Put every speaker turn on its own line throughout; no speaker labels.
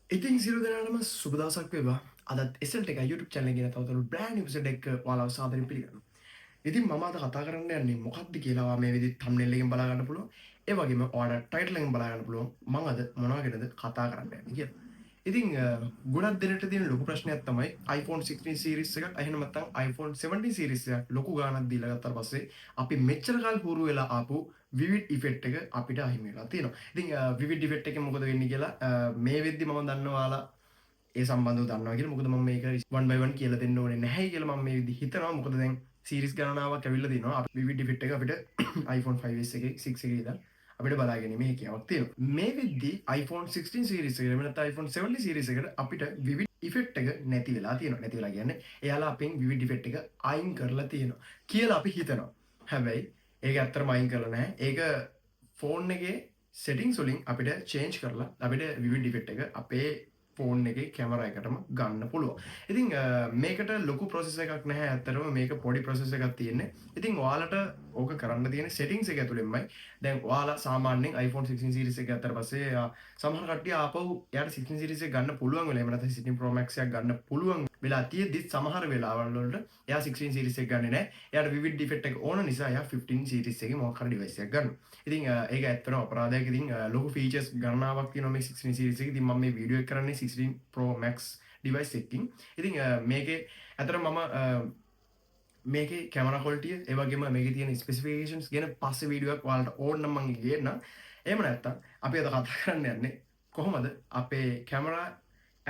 ඉතින් සිරු දෙනාටම සුබ දවසක් වේවා. අදත් SLT එක YouTube channel එකේ තවදුරටත් brand new episode එකක ඔයාලව සාදරයෙන් පිළිගන්නවා. ඉතින් මම අද කතා කරන්න යන්නේ මොකක්ද කියලා ඔයා මේ විදිහට thumbnail එකෙන් බලා ගන්න පුළුවන්. ඒ වගේම ඔයාලට title එකෙන් බලා ගන්න පුළුවන් මම අද මොනවා ගැනද කතා කරන්න යන්නේ කියලා. ඉතින් ගොඩක් දෙනට තියෙන ලොකු ප්‍රශ්නයක් තමයි iPhone 16 series එකක් එහෙම නැත්නම් iPhone 17 series එකක් ලොකු ගාණක් දීලා ගත්තාට පස්සේ අපි මෙච්චර කාල හුරු වෙලා ආපු විවිඩ් ඉෆෙක්ට් එක අපිට අහිමි වෙලා තියෙනවා. ඉතින් විවිඩ් ඉෆෙක්ට් එකෙන් මොකද වෙන්නේ කියලා මේ වෙද්දි මම දන්නවා ඔයාලා ඒ සම්බන්ධව දන්නවා කියලා. මොකද මම මේක one by one කියලා දෙන්න ඕනේ නැහැ කියලා මම මේ විදිහ හිතනවා. මොකද දැන් සීරීස් ගණනාවක් ඇවිල්ලා තිනවා. විවිඩ් ඉෆෙක්ට් එක අපිට iPhone 5s එකේ 6 එකේ ඉඳන් අපිට බලා ගැනීමේ හැකියාවක් තියෙනවා. මේ වෙද්දි iPhone 16 series එකට නැත්නම් iPhone 17 series එකට අපිට විවිඩ් ඉෆෙක්ට් එක නැති වෙලා තියෙනවා. නැති වෙලා කියන්නේ එයාලා අපෙන් විවිඩ් ඉෆෙක්ට් එක අයින් කරලා තියෙනවා කියලා අපි හිතනවා. හැබැයි ඒක ඇත්තටම අයින් කරලා නැහැ. ඒක ෆෝන් එකේ settings වලින් අපිට change කරලා අපිට විවිඩ් ඉෆෙක්ට් එක අපේ ෆෝන් එකේ කැමරා එකටම ගන්න පුළුවන්. ඉතින් මේකට ලොකු ප්‍රොසෙස් එකක් නැහැ. ඇත්තටම මේක පොඩි ප්‍රොසෙස් එකක් තියෙන්නේ. ඉතින් ඔයාලට ඕක කරන්න තියෙන settings එක ඇතුළෙන්මයි. දැන් ඔයාලා සාමාන්‍යයෙන් iPhone 16 series එක ගත්තට පස්සේ සමහර කට්ටිය ආපහු එයාට 16 series එක ගන්න පුළුවන් වෙලා එහෙම නැත්නම් 16 Pro Max එකක් ගන්න පුළුවන් වෙලා තියෙද්දි සමහර වෙලාවල් වලට එයා 16 series එක ගන්නේ නැහැ. එයාට vivid effect එක ඕන නිසා එයා 15 series එකේ මොකක් හරි device එකක් ගන්නවා. ඉතින් ඒක ඇත්තටම අපරාධයක්. ඉතින් ලොකු features ගණනාවක් තියෙනවා මේ 16 series එකේ. ඉතින් මම මේ වීඩියෝ එක කරන්නේ 16 Pro Max device එකකින්. ඉතින් මේකේ ඇත්තටම මම මේකේ කැමරා quality ඒ වගේම මේකේ තියෙන specifications ගැන පස්සේ වීඩියෝ එකක් ඔයාලට ඕන නම් මම ගේන්නම්. එහෙම නැත්නම් අපි අද කතා කරන්න යන්නේ කොහොමද අපේ කැමරා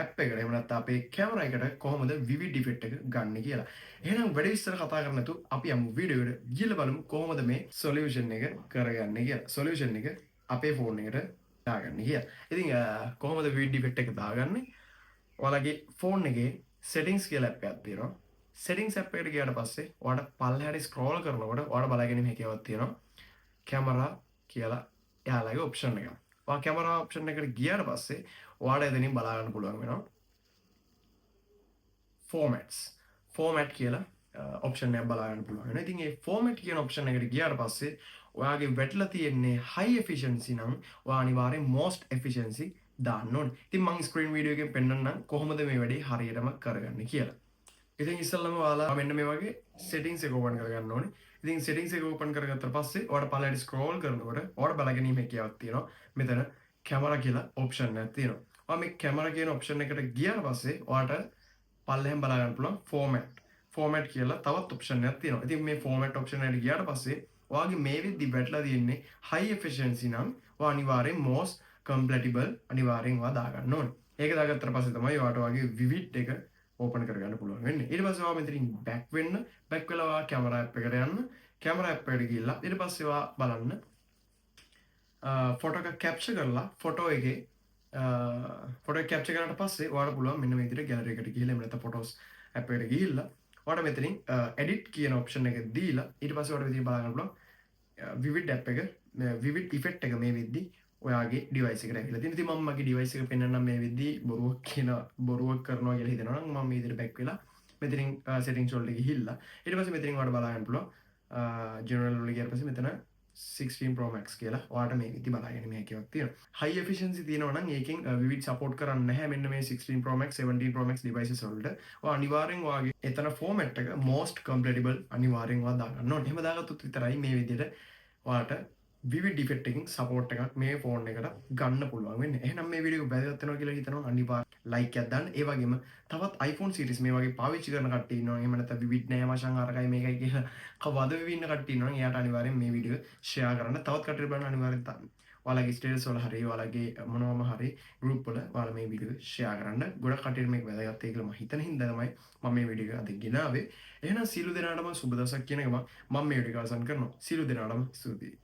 ඇප් එකට එහෙම නැත්නම් අපේ කැමරා එකට කොහොමද විවිඩ් ඉෆෙක්ට් එක ගන්න කියලා. එහෙනම් වැඩි විස්තර කතා කරන්න නැතුව අපි යමු වීඩියෝ එකට ගිහලා බලමු කොහොමද මේ සොලියුෂන් එක කරගන්නේ කියලා. සොලියුෂන් එක අපේ ෆෝන් එකට දාගන්න කියලා. ඉතින් කොහොමද විවිඩ් ඉෆෙක්ට් එක දාගන්නේ? ඔයාලගේ ෆෝන් එකේ settings කියලා ඇප් එකක් තියෙනවා. settings ඇප් එකට ගියාට පස්සේ ඔයාලට පල්ලෙහාට scroll කරනකොට ඔයාලට බලා ගැනීම හැකියාවක් තියෙනවා. කැමරා කියලා එයාලගේ ඔප්ෂන් එක. ඔයා කැමරා ඔප්ෂන් එකට ගියාට පස්සේ ඔයාලට එතනින් බලා ගන්න පුළුවන් වෙනවා. format කියලා ඔප්ෂන් එකක් බලා ගන්න පුළුවන් වෙනවා. ඉතින් මේ format කියන ඔප්ෂන් එකට ගියාට පස්සේ ඔයාගේ වැටලා තියෙන්නේ high efficiency නම් ඔයා අනිවාර්යෙන් most efficiency දාන්න ඕනේ. ඉතින් මම ස්ක්‍රීන් වීඩියෝ එකෙන් පෙන්නන්නම් කොහොමද මේ වැඩේ හරියටම කරගන්නේ කියලා. ඉතින් ඉස්සෙල්ලාම ඔයාලා මෙන්න මේ වගේ settings එක open කරගන්න ඕනේ. ඉතින් settings එක open කරගත්තා පස්සේ ඔයාලට පල්ලෙහාට scroll කරනකොට ඔයාලට බලා ගැනීම හැකියාවක් තියෙනවා. මෙතන camera කියලා option එකක් තියෙනවා. ඔයා මේ camera කියන option එකට ගියාට පස්සේ ඔයාලට පල්ලෙහෙන් බලා ගන්න පුළුවන් format කියලා තවත් option එකක් තියෙනවා. ඉතින් මේ format option එකට ගියාට පස්සේ ඔයාගේ මේ විදිහට වැටලා තියෙන්නේ high efficiency නම් ඔයා අනිවාර්යෙන් most compatible අනිවාර්යෙන් ඔයා දාගන්න ඕනේ. ඒක දාගත්තට පස්සේ තමයි ඔයාට ඔයාගේ vivid එක ඕපන් කරගන්න පුළුවන් වෙන්නේ. ඊට පස්සේ ඔයා මෙතනින් back වෙන්න, back වෙලා ඔයා camera app එකට යන්න, camera app එකට ගිහිල්ලා ඊට පස්සේ ඔයා බලන්න ෆොටෝ එක capture කරලා ෆොටෝ එකේ ෆොටෝ එක capture කරාට පස්සේ ඔයාලට පුළුවන් මෙන්න මේ විදිහට gallery එකට ගිහිල්ලා එහෙම නැත්නම් photos app එකට ගිහිල්ලා ඔයාලට මෙතනින් edit කියන option එක දීලා ඊට පස්සේ ඔයාලට විදිහට බලන්න පුළුවන් vivid app එක vivid effect එක මේ වෙද්දි ඔයාගේ ඩිවයිස් එකට ඇවිල්ලා තියෙනවා. ඉතින් මම මගේ ඩිවයිස් එක පෙන්වන්නම් මේ වෙද්දි බොරුවක් කරනවා කියලා හිතනවා නම් මම මේ විදිහට බැක් වෙලා මෙතනින් settings වලට ගිහිල්ලා ඊට පස්සේ මෙතනින් ඔයාලට බලා ගන්න පුළුවන් general වල ගියාට පස්සේ මෙතන 16 Pro Max කියලා ඔයාලට මේ විදි බලා ගැනීම හැකියාවක් තියෙනවා. high efficiency තියෙනවා නම් ඒකෙන් vivid support කරන්නේ නැහැ මෙන්න මේ 16 Pro Max 17 Pro Max devices වලට. ඔයා අනිවාර්යෙන් ඔයාගේ එතන format එක most compatible අනිවාර්යෙන් ඔයා දාගන්න ඕනේ. එහෙම දාගත්තොත් විතරයි මේ විදිහට ඔයාලට විවිඩ් ඉෆෙක්ට් එකකින් සපෝට් එකක් මේ ෆෝන් එකට ගන්න පුළුවන් වෙන්නේ. එහෙනම් මේ වීඩියෝ එක වැදගත් වෙනවා කියලා හිතනවා අනිවාර්යෙන් ලයික් එකක් දාන්න. ඒ වගේම තවත් iPhone series මේ වගේ පාවිච්චි කරන කට්ටිය ඉන්නවා. එහෙම නැත්නම් විවිඩ් නෑ මචං අරකයි මේකයි කියලා කවද වෙවි ඉන්න කට්ටිය ඉන්නවා. එයාට අනිවාර්යෙන් මේ වීඩියෝ ෂෙයා කරන්න. තවත් කට්ටියට බලන්න අනිවාර්යෙන් දාන්න. ඔයාලගේ ස්ටේටස් වල හරි ඔයාලගේ මොනවම හරි group වල ඔයාලා මේ වීඩියෝ ෂෙයා කරන්න. ගොඩක් කට්ටියට මේක වැදගත් වෙයි කියලා මම හිතන හින්දා තමයි මම මේ වීඩියෝ එක අද ගෙනාවේ. එහෙනම් සියලු දෙනාටම සුබ දවසක් කියන එක මම මේ වීඩියෝ එක අවසන් කරනවා. සියලු දෙනාටම ස්තුතියි.